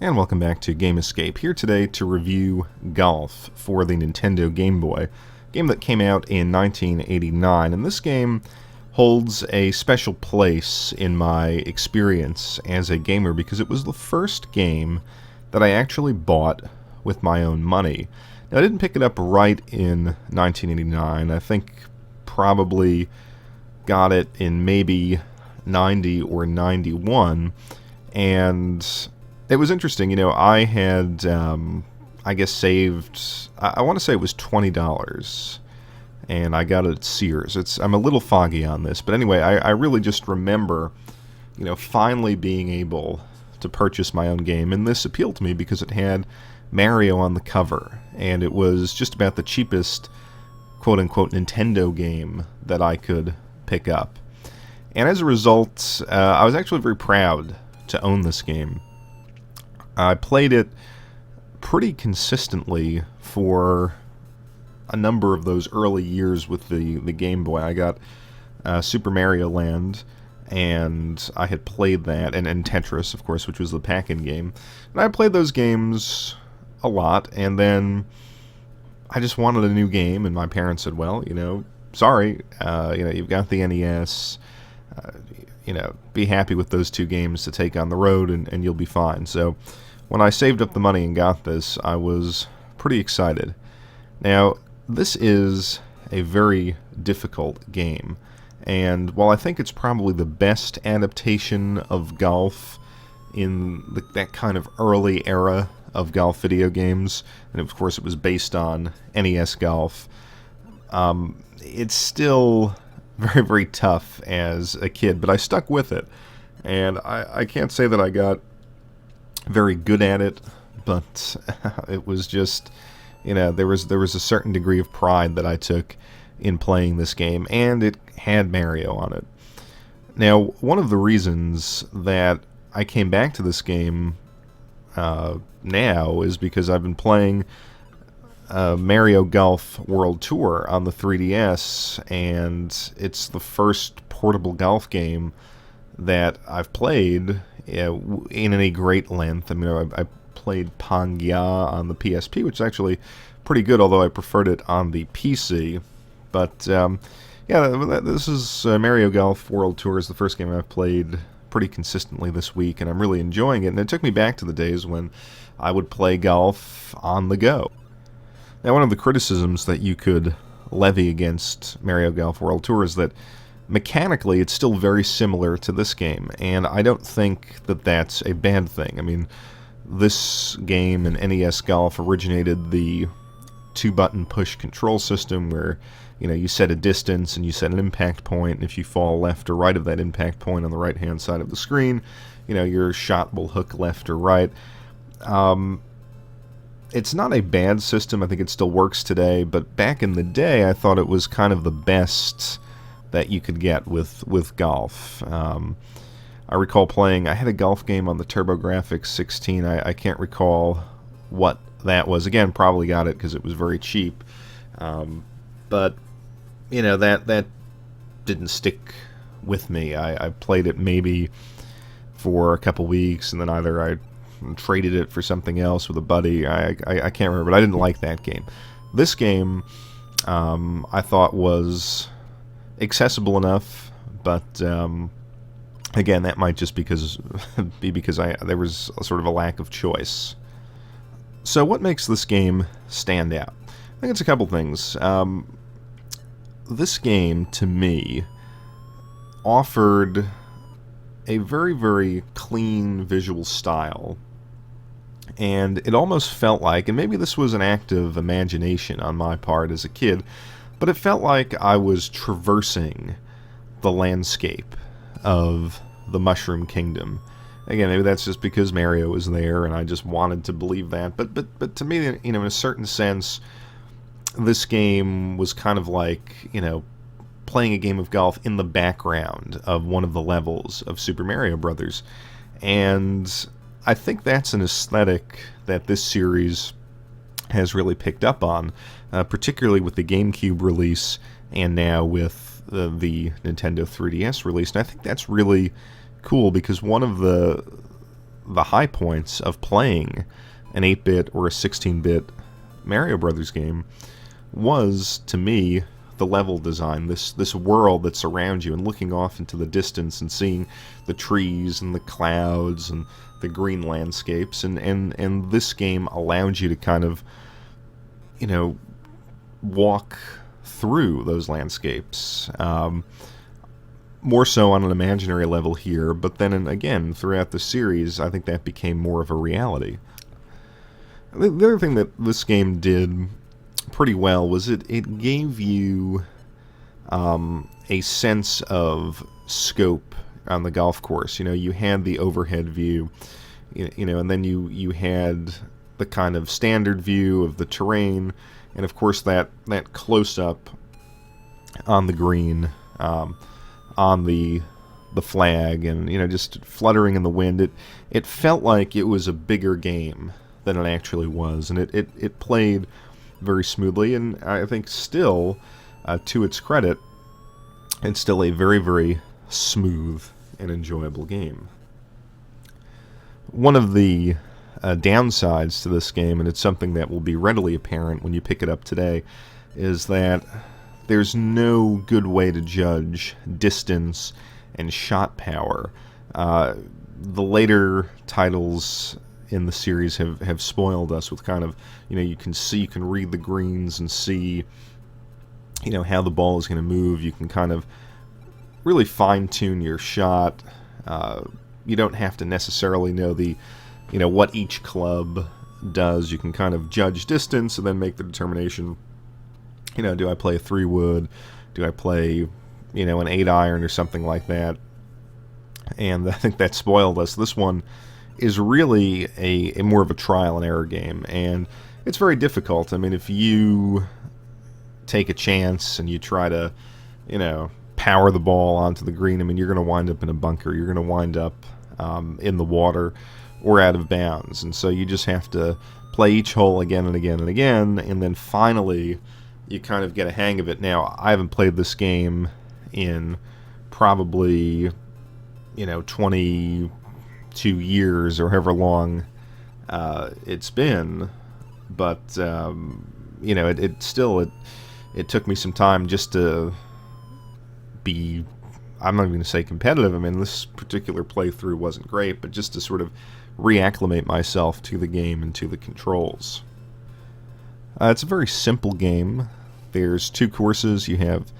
And welcome back to Game Escape. Here today to review Golf for the Nintendo Game Boy, a game that came out in 1989. And this game holds a special place in my experience as a gamer because it was the first game that I actually bought with my own money. Now, I didn't pick it up right in 1989. I think probably got it in maybe 90 or 91, and it was interesting. I had, I guess, saved, I want to say it was $20, and I got it at Sears. I'm a little foggy on this, but anyway, I really just remember, finally being able to purchase my own game, and this appealed to me because it had Mario on the cover, and it was just about the cheapest quote-unquote Nintendo game that I could pick up. And as a result, I was actually very proud to own this game. I played it pretty consistently for a number of those early years with the Game Boy. I got Super Mario Land, and I had played that, and Tetris, of course, which was the pack-in game. And I played those games a lot, and then I just wanted a new game, and my parents said, well, sorry, you've got the NES, be happy with those two games to take on the road, and you'll be fine. So when I saved up the money and got this, I was pretty excited. Now, this is a very difficult game, and while I think it's probably the best adaptation of golf in that kind of early era of golf video games, and of course it was based on NES Golf, it's still very, very tough as a kid, but I stuck with it, and I can't say that I got very good at it, but it was just, there was a certain degree of pride that I took in playing this game, and it had Mario on it. Now, one of the reasons that I came back to this game now is because I've been playing Mario Golf World Tour on the 3DS, and it's the first portable golf game that I've played in any great length. I mean, I played Pangya on the PSP, which is actually pretty good, although I preferred it on the PC. But yeah, this is Mario Golf World Tour is the first game I've played pretty consistently this week, and I'm really enjoying it. And it took me back to the days when I would play golf on the go. Now, one of the criticisms that you could levy against Mario Golf World Tour is that mechanically it's still very similar to this game, and I don't think that that's a bad thing. I mean, this game and NES Golf originated the two-button push control system where, you set a distance and you set an impact point, and if you fall left or right of that impact point on the right-hand side of the screen, your shot will hook left or right. It's not a bad system. I think it still works today, but back in the day, I thought it was kind of the best that you could get with golf. I recall playing, I had a golf game on the TurboGrafx 16. I can't recall what that was. Again, probably got it because it was very cheap. But, that didn't stick with me. I played it maybe for a couple weeks, and then either I traded it for something else with a buddy. I can't remember, but I didn't like that game. This game, I thought was accessible enough, but again, that might just be because there was a sort of a lack of choice. So what makes this game stand out? I think it's a couple things. This game, to me, offered a very, very clean visual style, and it almost felt like, and maybe this was an act of imagination on my part as a kid, but it felt like I was traversing the landscape of the Mushroom Kingdom. Again, maybe that's just because Mario was there, and I just wanted to believe that. But to me, in a certain sense, this game was kind of like, playing a game of golf in the background of one of the levels of Super Mario Brothers. And I think that's an aesthetic that this series has really picked up on, particularly with the GameCube release and now with the Nintendo 3DS release. And I think that's really cool because one of the the high points of playing an 8-bit or a 16-bit Mario Brothers game was, to me, the level design, this world that surrounds you, and looking off into the distance and seeing the trees and the clouds and the green landscapes, and this game allowed you to kind of, walk through those landscapes. More so on an imaginary level here, but then again, throughout the series, I think that became more of a reality. The other thing that this game did pretty well was it gave you a sense of scope on the golf course. You had the overhead view, and then you had the kind of standard view of the terrain, and of course that close-up on the green, on the flag, and just fluttering in the wind. It felt like it was a bigger game than it actually was, and it played very smoothly, and I think still, to its credit, it's still a very, very smooth and enjoyable game. One of the downsides to this game, and it's something that will be readily apparent when you pick it up today, is that there's no good way to judge distance and shot power. The later titles in the series have spoiled us with kind of, you can read the greens and see, how the ball is going to move. You can kind of really fine-tune your shot. You don't have to necessarily know what each club does. You can kind of judge distance and then make the determination, do I play a 3-wood? Do I play, an 8-iron or something like that? And I think that spoiled us. This one is really a more of a trial and error game, and it's very difficult. I mean, if you take a chance and you try to, power the ball onto the green, I mean, you're going to wind up in a bunker. You're going to wind up in the water or out of bounds. And so you just have to play each hole again and again and again, and then finally you kind of get a hang of it. Now, I haven't played this game in probably, 22 years or however long it's been, but it took me some time just to be, I'm not even going to say competitive. I mean, this particular playthrough wasn't great, but just to sort of reacclimate myself to the game and to the controls. It's a very simple game. There's 2 courses. You have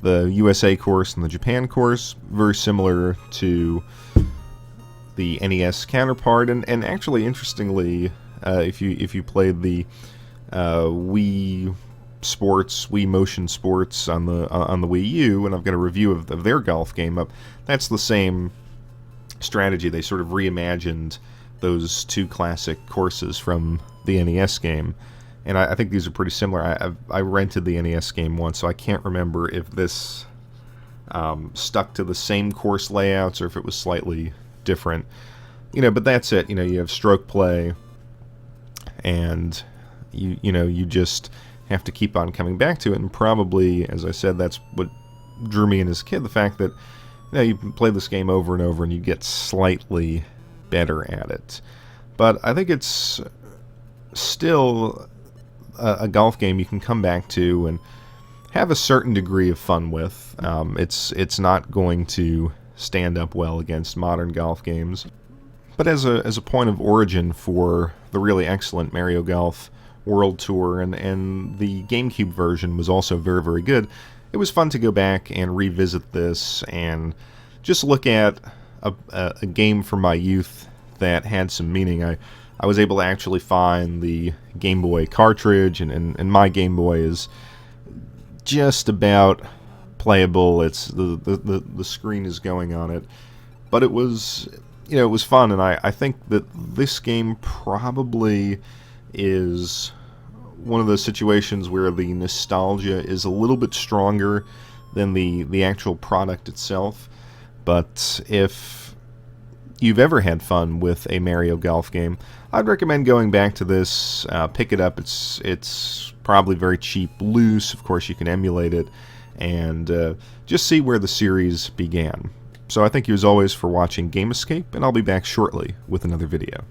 the USA course and the Japan course, very similar to the NES counterpart, and actually, interestingly, if you played the Wii Motion Sports on the Wii U, and I've got a review of their golf game up, that's the same strategy. They sort of reimagined those 2 classic courses from the NES game, and I think these are pretty similar. I rented the NES game once, so I can't remember if this stuck to the same course layouts or if it was slightly different, but that's it. You have stroke play, and you just have to keep on coming back to it. And probably, as I said, that's what drew me in as a kid, the fact that you play this game over and over and you get slightly better at it. But I think it's still a golf game you can come back to and have a certain degree of fun with. It's not going to stand up well against modern golf games, but as a point of origin for the really excellent Mario Golf World Tour, and the GameCube version was also very, very good. It was fun to go back and revisit this and just look at a game from my youth that had some meaning. I was able to actually find the Game Boy cartridge, and my Game Boy is just about playable. It's the screen is going on it, but it was fun, and I think that this game probably is one of those situations where the nostalgia is a little bit stronger than the actual product itself. But if you've ever had fun with a Mario Golf game, I'd recommend going back to this. Pick it up. It's probably very cheap, loose. Of course, you can emulate it, and just see where the series began. So I thank you as always for watching Game Escape, and I'll be back shortly with another video.